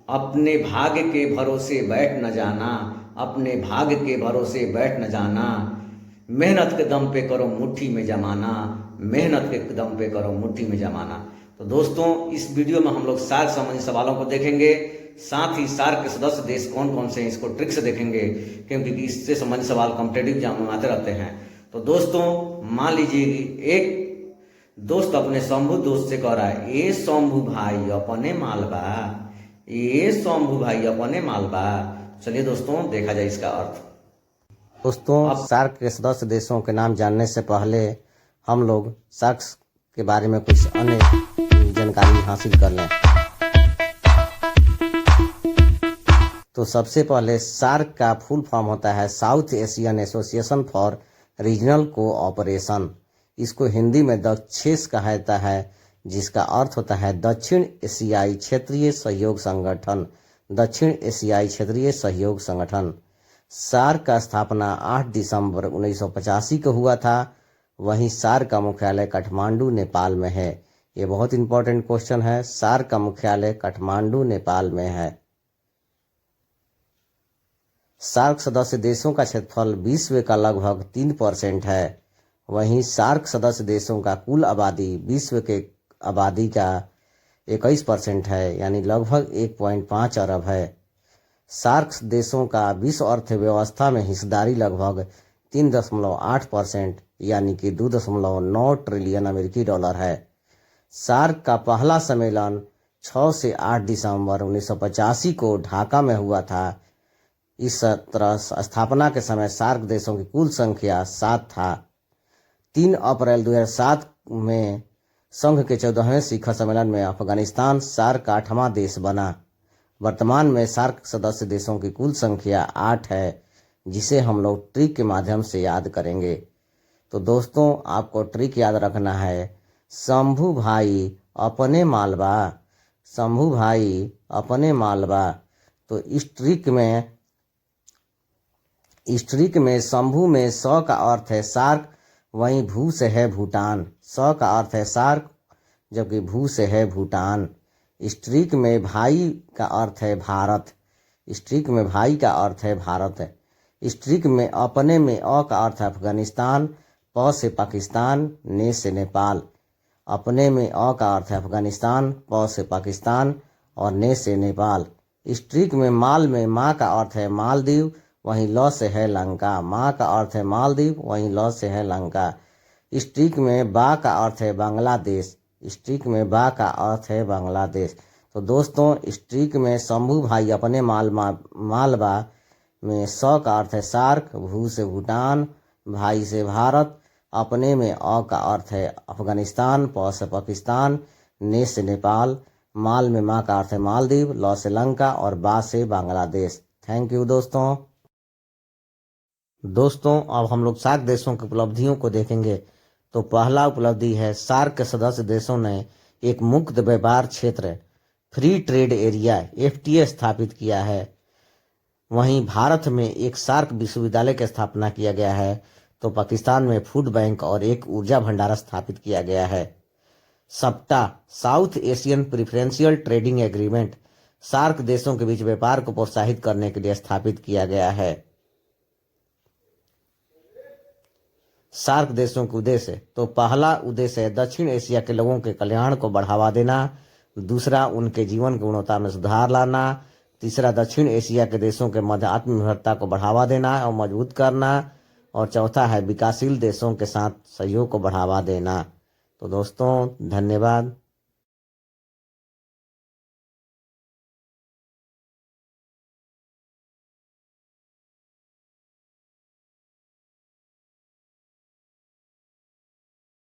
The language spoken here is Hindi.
अपने भाग्य के भरोसे बैठ न जाना, अपने भाग्य के भरोसे बैठ न जाना, मेहनत के दम पे करो मुट्ठी में जमाना, मेहनत के दम पे करो मुट्ठी में जमाना। तो दोस्तों, इस वीडियो में हम लोग सार्क संबंधी सवालों को देखेंगे, साथ ही सार्क के सदस्य देश कौन कौन से हैं इसको ट्रिक से देखेंगे, क्योंकि इससे संबंधित सवाल कॉम्पिटेटिव एग्जाम में आते रहते हैं। तो दोस्तों, मान लीजिए एक दोस्त अपने शंभू दोस्त से कह रहा है, ए शंभू भाई अपने मालबा, ए शंभू भाई अपने मालबा। चलिए दोस्तों, देखा जाए इसका अर्थ। दोस्तों, सार्क के सदस्य देशों के नाम जानने से पहले हम लोग सार्क के बारे में कुछ अन्य जानकारी हासिल कर लें। तो सबसे पहले सार्क का फुल फॉर्म होता है south Asian association for regional cooperation. इसको हिंदी में दक्षेस कहा जाता है, जिसका अर्थ होता है दक्षिण एशियाई क्षेत्रीय सहयोग संगठन। दक्षिण एशियाई क्षेत्रीय सहयोग संगठन। सार्क का स्थापना 8 दिसंबर 1985 को हुआ था। वहीं सार्क का मुख्यालय काठमांडू नेपाल में है। ये बहुत इंपॉर्टेंट क्वेश्चन है। सार्क का मुख्यालय काठमांडू नेपाल में है। सार्क सदस्य देशों का क्षेत्रफल विश्व का लगभग 3% है। वहीं सार्क सदस्य देशों का कुल आबादी विश्व के आबादी का 21% है, यानी लगभग 1.5 अरब है। सार्क देशों का विश्व अर्थव्यवस्था में हिस्सेदारी लगभग 3.8% यानी कि 2.9 ट्रिलियन अमेरिकी डॉलर है। सार्क का पहला सम्मेलन 6 से 8 दिसंबर 1985 को ढाका में हुआ था। इस तरह स्थापना के समय सार्क देशों की कुल संख्या 7 था। 3 अप्रैल 2007 में संघ के 14वें शिखर सम्मेलन में अफगानिस्तान सार्क का 8वां देश बना। वर्तमान में सार्क सदस्य देशों की कुल संख्या 8 है, जिसे हम लोग ट्रिक के माध्यम से याद करेंगे। तो दोस्तों, आपको ट्रिक याद रखना है, शंभू भाई अपने मालबा, शंभू भाई अपने मालबा। तो इस ट्रिक में शंभू में स का अर्थ है सार्क, वहीं भू से है भूटान। स का अर्थ है सार्क, जबकि भू से है भूटान। स्ट्रिक में भाई का अर्थ है भारत। स्ट्रिक में भाई का अर्थ है भारत। स्ट्रिक में अपने में अ का अर्थ है अफगानिस्तान, प से पाकिस्तान, ने से नेपाल। अपने में अ का अर्थ है अफगानिस्तान, प से पाकिस्तान और ने से नेपाल। स्ट्रिक में माल में माँ का अर्थ है मालदीव, वहीं ल से है लंका। माँ का अर्थ है मालदीव, वहीं ल से है लंका। स्ट्रिक में बा का अर्थ है बांग्लादेश। स्ट्रिक में बा का अर्थ है बांग्लादेश। तो दोस्तों, स्ट्रिक में शंभू भाई अपने मालबा में स का अर्थ है सार्क, भू से भूटान, भाई से भारत। अपने में अ का अर्थ है अफगानिस्तान, प से पाकिस्तान, ने से नेपाल। माल में माँ का अर्थ है मालदीव, ल से लंका और बा से बांग्लादेश। थैंक यू दोस्तों। अब हम लोग सार्क देशों की उपलब्धियों को देखेंगे। तो पहला उपलब्धि है, सार्क के सदस्य देशों ने एक मुक्त व्यापार क्षेत्र फ्री ट्रेड एरिया FTA स्थापित किया है। वहीं भारत में एक सार्क विश्वविद्यालय की स्थापना किया गया है। तो पाकिस्तान में फूड बैंक और एक ऊर्जा भंडार स्थापित किया गया है। SAPTA South Asian preferential trading agreement SAARC देशों के बीच व्यापार को प्रोत्साहित करने के लिए स्थापित किया गया है। सार्क देशों के उद्देश्य, तो पहला उद्देश्य है दक्षिण एशिया के लोगों के कल्याण को बढ़ावा देना। दूसरा, उनके जीवन की गुणवत्ता में सुधार लाना। तीसरा, दक्षिण एशिया के देशों के मध्य आत्मनिर्भरता को बढ़ावा देना और मजबूत करना। और चौथा है विकासशील देशों के साथ सहयोग को बढ़ावा देना। तो दोस्तों, धन्यवाद।